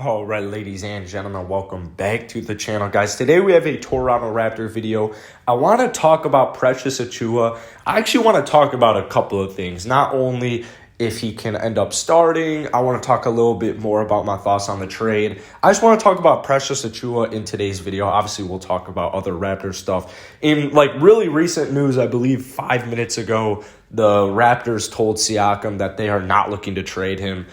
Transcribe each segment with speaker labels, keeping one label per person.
Speaker 1: All right, ladies and gentlemen, welcome back to the channel, guys. Today we have a Toronto Raptor video. I want to talk about Precious Achiuwa. I actually want to talk about a couple of things. Not only if he can end up starting, I want to talk a little bit more about my thoughts on the trade. I just want to talk about Precious Achiuwa in today's video. Obviously, we'll talk about other Raptor stuff. In really recent news, I believe 5 minutes ago, the Raptors told Siakam that they are not looking to trade him.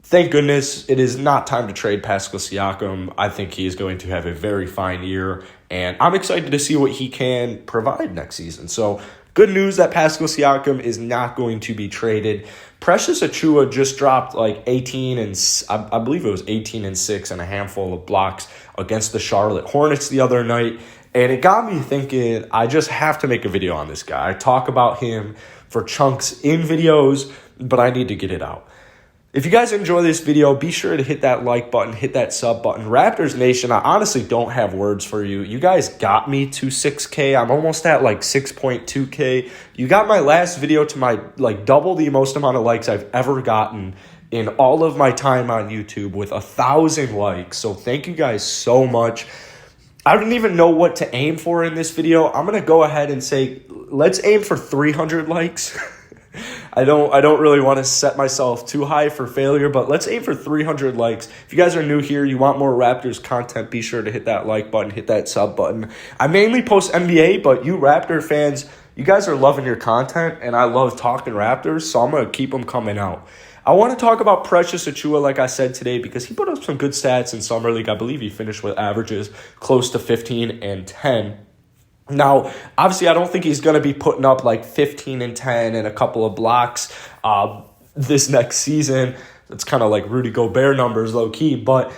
Speaker 1: Thank goodness it is not time to trade Pascal Siakam. I think he is going to have a very fine year, and I'm excited to see what he can provide next season. So, good news that Pascal Siakam is not going to be traded. Precious Achiuwa just dropped 18 and I believe it was 18 and 6 and a handful of blocks against the Charlotte Hornets the other night, and it got me thinking I just have to make a video on this guy. I talk about him for chunks in videos, but I need to get it out. If you guys enjoy this video, be sure to hit that like button, hit that sub button. Raptors Nation, I honestly don't have words for you. You guys got me to 6K. I'm almost at 6.2K. You got my last video to my double the most amount of likes I've ever gotten in all of my time on YouTube with 1,000 likes. So thank you guys so much. I don't even know what to aim for in this video. I'm going to go ahead and say, let's aim for 300 likes. I don't really want to set myself too high for failure, but let's aim for 300 likes. If you guys are new here, you want more Raptors content, be sure to hit that like button, hit that sub button. I mainly post NBA, but you Raptor fans, you guys are loving your content, and I love talking Raptors, so I'm going to keep them coming out. I want to talk about Precious Achiuwa, like I said today, because he put up some good stats in Summer League. I believe he finished with averages close to 15 and 10. Now, obviously, I don't think he's going to be putting up 15 and 10 and a couple of blocks this next season. It's kind of like Rudy Gobert numbers, low-key. But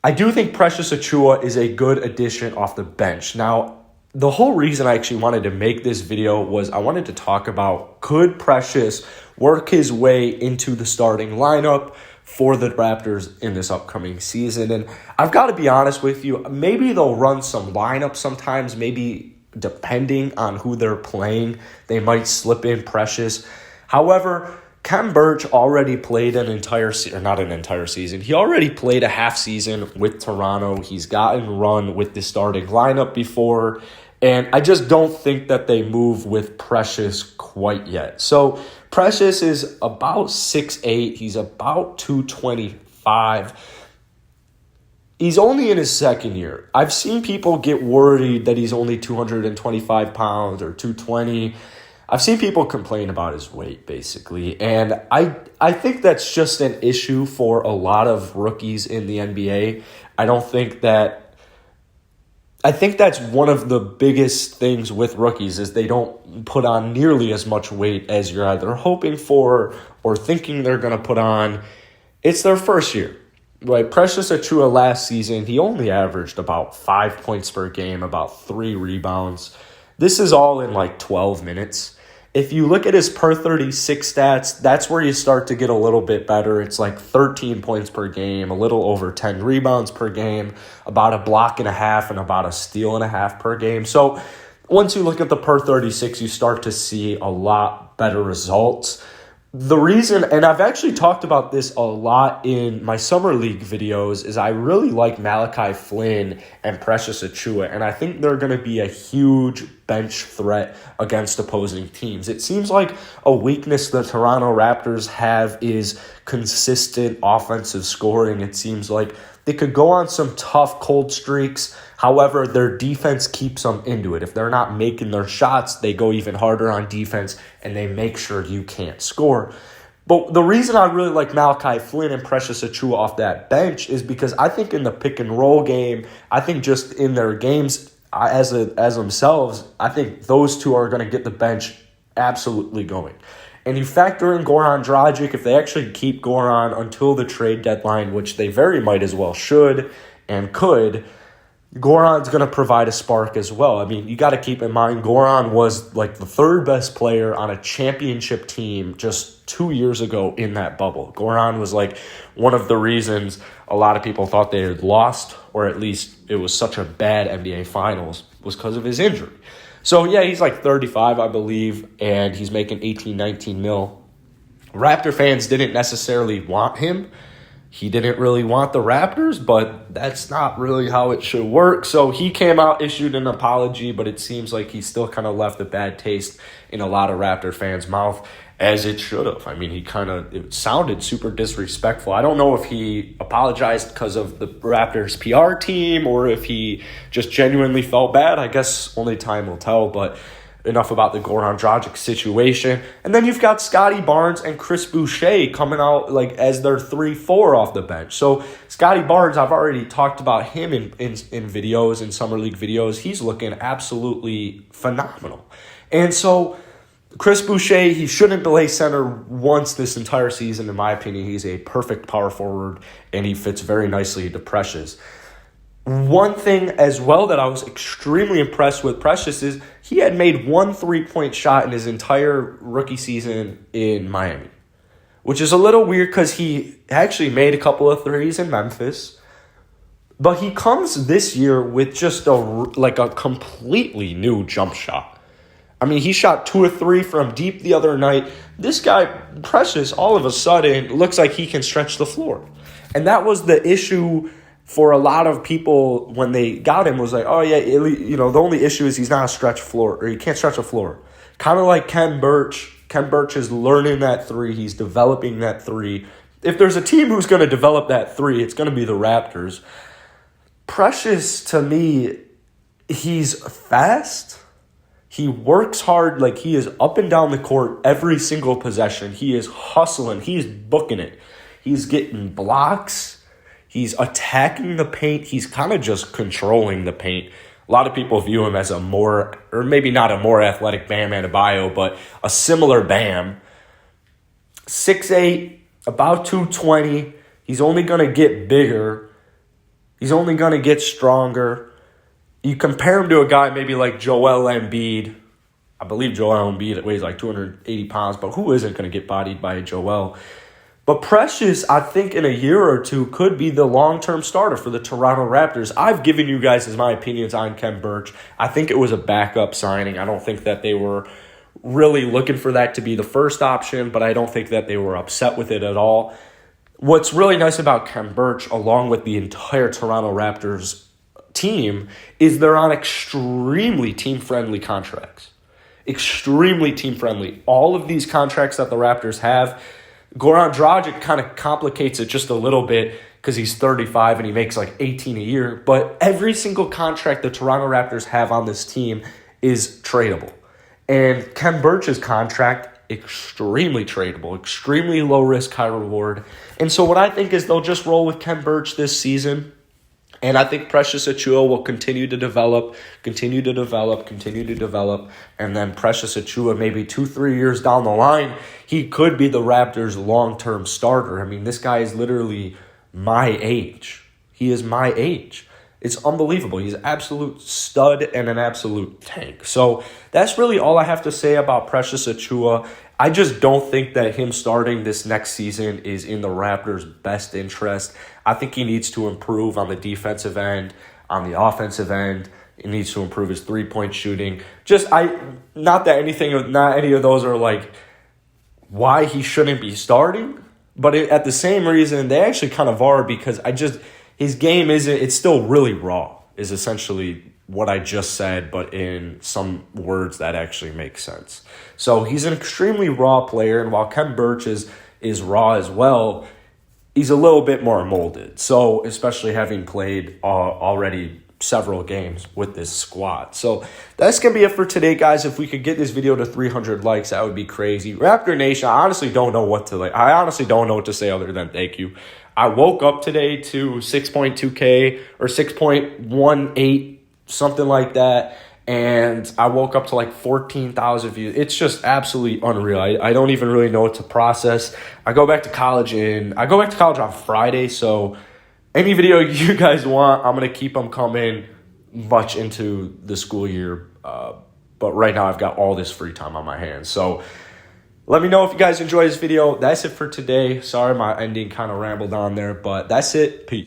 Speaker 1: I do think Precious Achiuwa is a good addition off the bench. Now, the whole reason I actually wanted to make this video was I wanted to talk about, could Precious work his way into the starting lineup for the Raptors in this upcoming season? And I've got to be honest with you, maybe they'll run some lineups sometimes, maybe depending on who they're playing, they might slip in Precious. However, Khem Birch already played an entire season, not an entire season. He already played a half season with Toronto. He's gotten run with the starting lineup before, and I just don't think that they move with Precious quite yet. So Precious is about 6'8". He's about 225. He's only in his second year. I've seen people get worried that he's only 225 pounds or 220. I've seen people complain about his weight, basically. And I think that's just an issue for a lot of rookies in the NBA. I think that's one of the biggest things with rookies is they don't put on nearly as much weight as you're either hoping for or thinking they're going to put on. It's their first year. Precious Achiuwa last season, he only averaged about 5 points per game, about 3 rebounds. This is all in 12 minutes. If you look at his per 36 stats, that's where you start to get a little bit better. It's 13 points per game, a little over 10 rebounds per game, about a block and a half, and about a steal and a half per game. So once you look at the per 36, you start to see a lot better results. The reason, and I've actually talked about this a lot in my Summer League videos, is I really like Malachi Flynn and Precious Achiuwa, and I think they're going to be a huge bench threat against opposing teams. It seems like a weakness the Toronto Raptors have is consistent offensive scoring. It seems like they could go on some tough cold streaks. However, their defense keeps them into it. If they're not making their shots, they go even harder on defense, and they make sure you can't score. But the reason I really like Malachi Flynn and Precious Achiuwa off that bench is because I think in the pick and roll game, I think just in their games as themselves, I think those two are going to get the bench absolutely going. And you factor in Goran Dragic, if they actually keep Goran until the trade deadline, which they very might as well should and could, Goran's going to provide a spark as well. I mean, you got to keep in mind, Goran was the third best player on a championship team just 2 years ago in that bubble. Goran was one of the reasons a lot of people thought they had lost, or at least it was such a bad NBA Finals, was because of his injury. So, yeah, he's 35, I believe, and he's making 18, 19 mil. Raptor fans didn't necessarily want him. he didn't really want the Raptors, but that's not really how it should work. So he came out, issued an apology, but it seems like he still kind of left a bad taste in a lot of Raptor fans' mouth, as it should have. I mean, it sounded super disrespectful. I don't know if he apologized because of the Raptors PR team or if he just genuinely felt bad. I guess only time will tell, but enough about the Goran Dragic situation. And then you've got Scotty Barnes and Chris Boucher coming out like as their 3-4 off the bench. So Scotty Barnes, I've already talked about him in videos, in Summer League videos. He's looking absolutely phenomenal. And so Chris Boucher, he shouldn't play center once this entire season, in my opinion. He's a perfect power forward, and he fits very nicely into Precious. One thing as well that I was extremely impressed with Precious is he had made one 3-point shot in his entire rookie season in Miami, which is a little weird because he actually made a couple of threes in Memphis. But he comes this year with just a completely new jump shot. I mean, he shot 2 or 3 from deep the other night. This guy, Precious, all of a sudden looks like he can stretch the floor. And that was the issue for a lot of people when they got him, was like, oh, yeah, the only issue is he's not a stretch floor, or he can't stretch a floor. Kind of like Ken Birch. Ken Birch is learning that 3. He's developing that 3. If there's a team who's going to develop that 3, it's going to be the Raptors. Precious, to me, he's fast. He works hard. Like, he is up and down the court every single possession. He is hustling. He's booking it. He's getting blocks. He's attacking the paint. He's kind of just controlling the paint. A lot of people view him as a more, or maybe not a more athletic Bam Adebayo, but a similar Bam. 6'8", about 220. He's only going to get bigger. He's only going to get stronger. You compare him to a guy maybe like Joel Embiid. I believe Joel Embiid weighs like 280 pounds, but who isn't going to get bodied by a Joel? But Precious, I think in a year or two, could be the long-term starter for the Toronto Raptors. I've given you guys my opinions on Ken Birch. I think it was a backup signing. I don't think that they were really looking for that to be the first option, but I don't think that they were upset with it at all. What's really nice about Ken Birch, along with the entire Toronto Raptors team, is they're on extremely team-friendly contracts. Extremely team-friendly. All of these contracts that the Raptors have, Goran Dragic kind of complicates it just a little bit because he's 35 and he makes like 18 a year. But every single contract the Toronto Raptors have on this team is tradable. And Ken Birch's contract, extremely tradable, extremely low risk, high reward. And so what I think is they'll just roll with Ken Birch this season. And I think Precious Achiuwa will continue to develop. And then Precious Achiuwa, maybe 2-3 years down the line, he could be the Raptors' long-term starter. I mean, this guy is literally my age. He is my age. It's unbelievable. He's an absolute stud and an absolute tank. So that's really all I have to say about Precious Achiuwa. I just don't think that him starting this next season is in the Raptors' best interest. I think he needs to improve on the defensive end, on the offensive end. He needs to improve his three-point shooting. Not any of those are like why he shouldn't be starting, but at the same reason they actually kind of are, because his game it's still really raw, is essentially what I just said, but in some words that actually make sense. So he's an extremely raw player, and while Ken Birch is raw as well, he's a little bit more molded. So especially having played already several games with this squad. So that's going to be it for today, guys. If we could get this video to 300 likes, that would be crazy. Raptor Nation, I honestly don't know what to say other than thank you. I woke up today to 6.2K or 6.18, something like that, and I woke up to like 14,000 views. It's just absolutely unreal. I don't even really know what to process. I go back to college on Friday, so any video you guys want, I'm going to keep them coming much into the school year. But right now I've got all this free time on my hands. So let me know if you guys enjoyed this video. That's it for today. Sorry my ending kind of rambled on there, but that's it. Peace.